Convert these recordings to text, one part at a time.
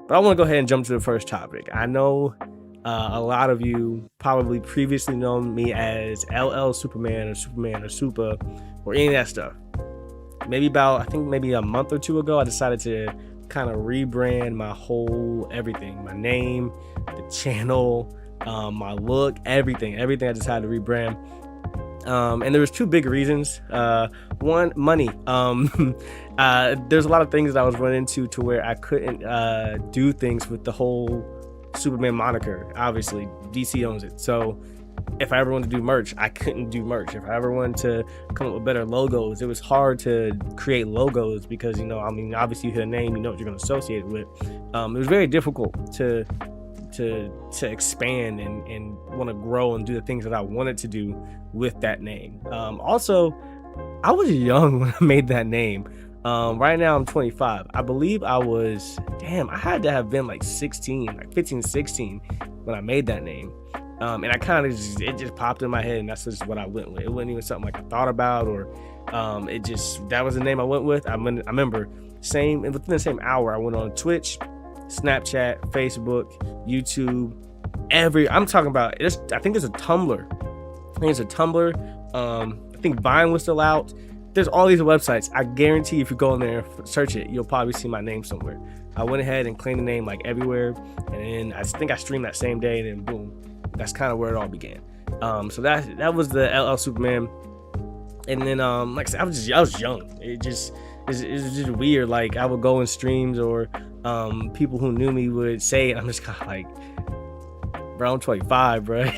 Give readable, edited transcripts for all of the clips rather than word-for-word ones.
But I want to go ahead and jump to the first topic. I know a lot of you probably previously known me as LL Superman or Super or any of that stuff. Maybe I think maybe a month or two ago, I decided to kind of rebrand my whole everything, my name, the channel, my look, everything I decided to rebrand. And there was two big reasons. One, money. There's a lot of things that I was running into to where I couldn't do things with the whole Superman moniker. Obviously, DC owns it. So if I ever wanted to do merch, I couldn't do merch. If I ever wanted to come up with better logos, it was hard to create logos because, obviously you hit a name, you know what you're going to associate it with. It was very difficult to expand and want to grow and do the things that I wanted to do with that name. Also, I was young when I made that name. Right now I'm 25. I believe I had to have been like 16, like 15, 16 when I made that name. And I kind of it just popped in my head, and that's just what I went with. It wasn't even something like I thought about, or that was the name I went with. I remember within the same hour, I went on Twitch, Snapchat, Facebook, YouTube, I'm talking about this. I think there's a Tumblr. I think Vine was still out. There's all these websites. I guarantee if you go in there and search it, you'll probably see my name somewhere. I went ahead and claimed the name like everywhere, and then I think I streamed that same day, and then boom, that's kind of where it all began. So that was the LL Superman. And then like I said, I was young. It was just weird. Like I would go in streams, or people who knew me would say it. I'm just kind of like, bro, I'm 25, bro. I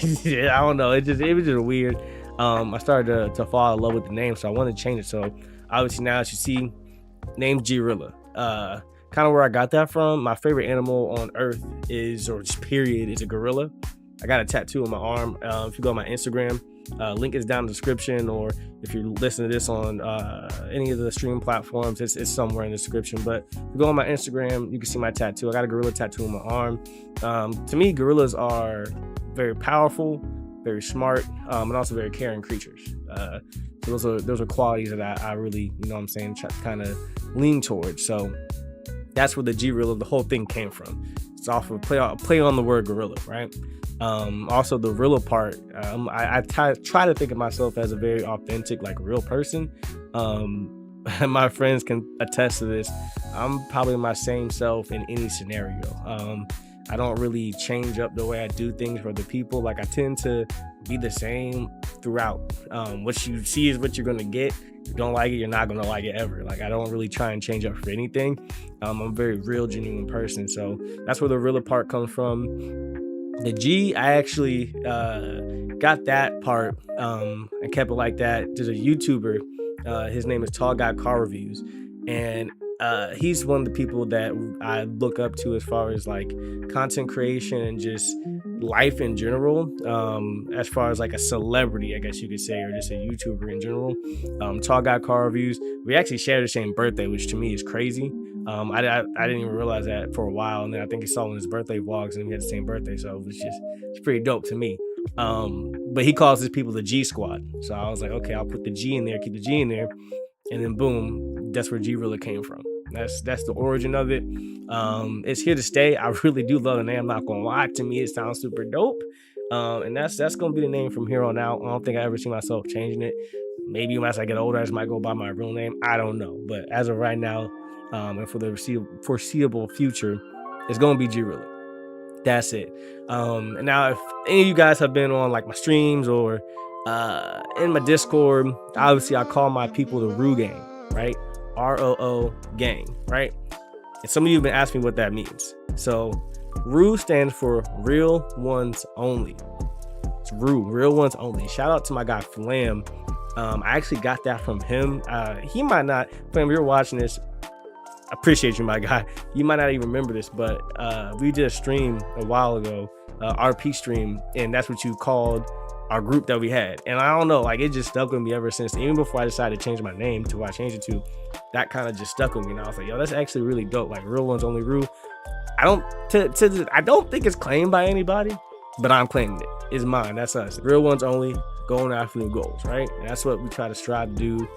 don't know. It was just weird. I started to fall in love with the name, so I wanted to change it. So obviously now, as you see, name's TheGRealla. Kind of where I got that from. My favorite animal on earth is a gorilla. I got a tattoo on my arm. If you go on my Instagram, link is down in the description, or if you're listening to this on any of the stream platforms, it's somewhere in the description. But if you go on my Instagram, you can see my tattoo. I got a gorilla tattoo on my arm. To me, gorillas are very powerful, very smart, and also very caring creatures. So those are qualities that I really, kind of lean towards. So that's where the TheGRealla, the whole thing came from. It's off of play on the word gorilla, right? Also the Realla part, I try to think of myself as a very authentic, like real person. My friends can attest to this. I'm probably my same self in any scenario. I don't really change up the way I do things for the people. Like I tend to be the same throughout. What you see is what you're gonna get. If you don't like it, you're not gonna like it ever. Like I don't really try and change up for anything. I'm a very real, genuine person. So that's where the Realla part comes from. The G, I actually got that part and kept it like that. There's a YouTuber, his name is Tall Guy Car Reviews, and he's one of the people that I look up to as far as like content creation and just life in general, as far as like a celebrity, I guess you could say, or just a YouTuber in general. Tall Guy Car Reviews, we actually share the same birthday, which to me is crazy. I didn't even realize that for a while, and then I think he saw one of his birthday vlogs and we had the same birthday, so it's pretty dope to me. But he calls his people the G Squad, so I was like, okay, I'll put the G in there, keep the G in there, and then boom, that's where TheGRealla came from. That's the origin of it. It's here to stay. I really do love the name. I'm not gonna lie, to me it sounds super dope, and that's gonna be the name from here on out. I don't think I ever see myself changing it. Maybe as I get older, I just might go by my real name. I don't know, but as of right now, and for the foreseeable future, it's gonna be TheGRealla. That's it. And now, if any of you guys have been on like my streams or in my Discord, obviously I call my people the R.O.O gang, right? R.O.O gang, right? And some of you have been asking me what that means. So R.O.O stands for Real Ones Only. It's R.O.O, Real Ones Only. Shout out to my guy Flam. I actually got that from him. He might not, Flam, if you're watching this, I appreciate you, my guy. You might not even remember this, but we did a stream a while ago, RP stream, and that's what you called our group that we had. And I don't know, like it just stuck with me ever since. Even before I decided to change my name to what I changed it to, that kind of just stuck with me. And I was like, yo, that's actually really dope. Like Real Ones Only R.O.O. I don't think it's claimed by anybody, but I'm claiming it. It's mine. That's us. Real Ones Only. going after new goals, right? And that's what we try to strive to do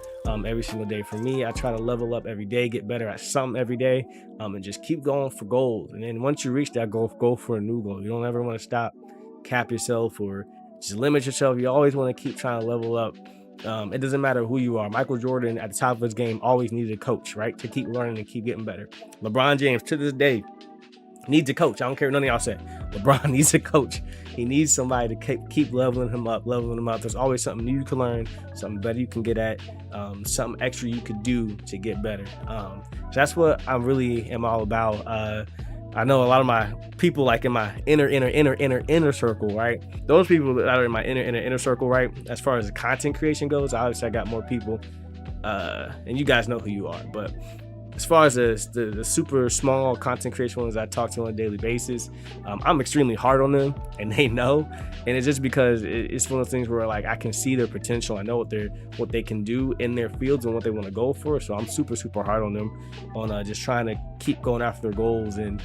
every single day. For me, I try to level up every day, get better at something every day, and just keep going for goals. And then once you reach that goal, go for a new goal. You don't ever want to stop, cap yourself, or just limit yourself. You always want to keep trying to level up. It doesn't matter who you are. Michael Jordan, at the top of his game, always needed a coach, right? To keep learning and keep getting better. LeBron James, to this day, needs a coach. I don't care what none of y'all say. LeBron needs a coach. He needs somebody to keep leveling him up. There's always something new you can learn, something better you can get at, something extra you could do to get better. So that's what I really am all about. I know a lot of my people, like in my inner circle, right? Those people that are in my inner circle, right? As far as the content creation goes, obviously I got more people, and you guys know who you are. But as far as the super small content creation ones I talk to on a daily basis, I'm extremely hard on them, and they know. And it's just because it's one of those things where, like, I can see their potential. I know what they can do in their fields and what they want to go for. So I'm super hard on them, on just trying to keep going after their goals and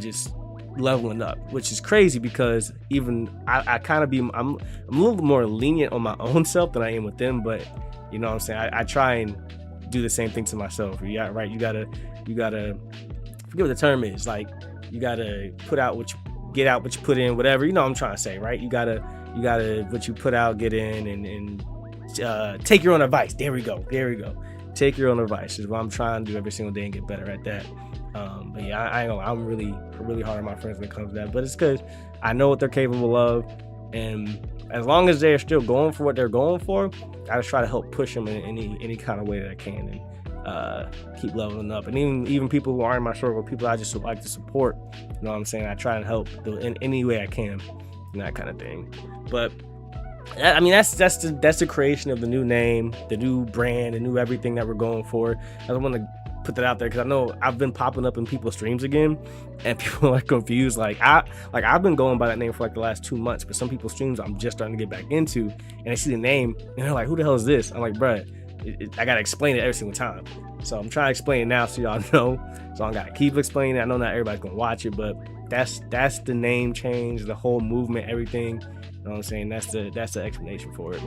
just leveling up, which is crazy because even I kind of I'm a little bit more lenient on my own self than I am with them. But you know what I'm saying? I try and do the same thing to myself. Yeah, right. You gotta forget what the term is. Like, you gotta put out get out what you put in, whatever. You know what I'm trying to say, right? You gotta what you put out, get in, and take your own advice. There we go. Take your own advice is what I'm trying to do every single day and get better at that. But yeah, I'm really hard on my friends when it comes to that. But it's because I know what they're capable of, and as long as they're still going for what they're going for, I just try to help push them in any kind of way that I can, and keep leveling up. And even people who aren't in my circle, people I just like to support, you know what I'm saying? I try and help in any way I can, and that kind of thing. But I mean, that's the creation of the new name, the new brand, the new everything that we're going for. I don't want to put that out there because I know I've been popping up in people's streams again, and people are confused. I've been going by that name for like the last 2 months, but some people's streams I'm just starting to get back into, and they see the name and they're like, "Who the hell is this?" I'm like, "Bruh, I gotta explain it every single time." So I'm trying to explain it now so y'all know. So I gotta keep explaining it. I know not everybody's gonna watch it, but that's the name change, the whole movement, everything. You know what I'm saying? That's the explanation for it.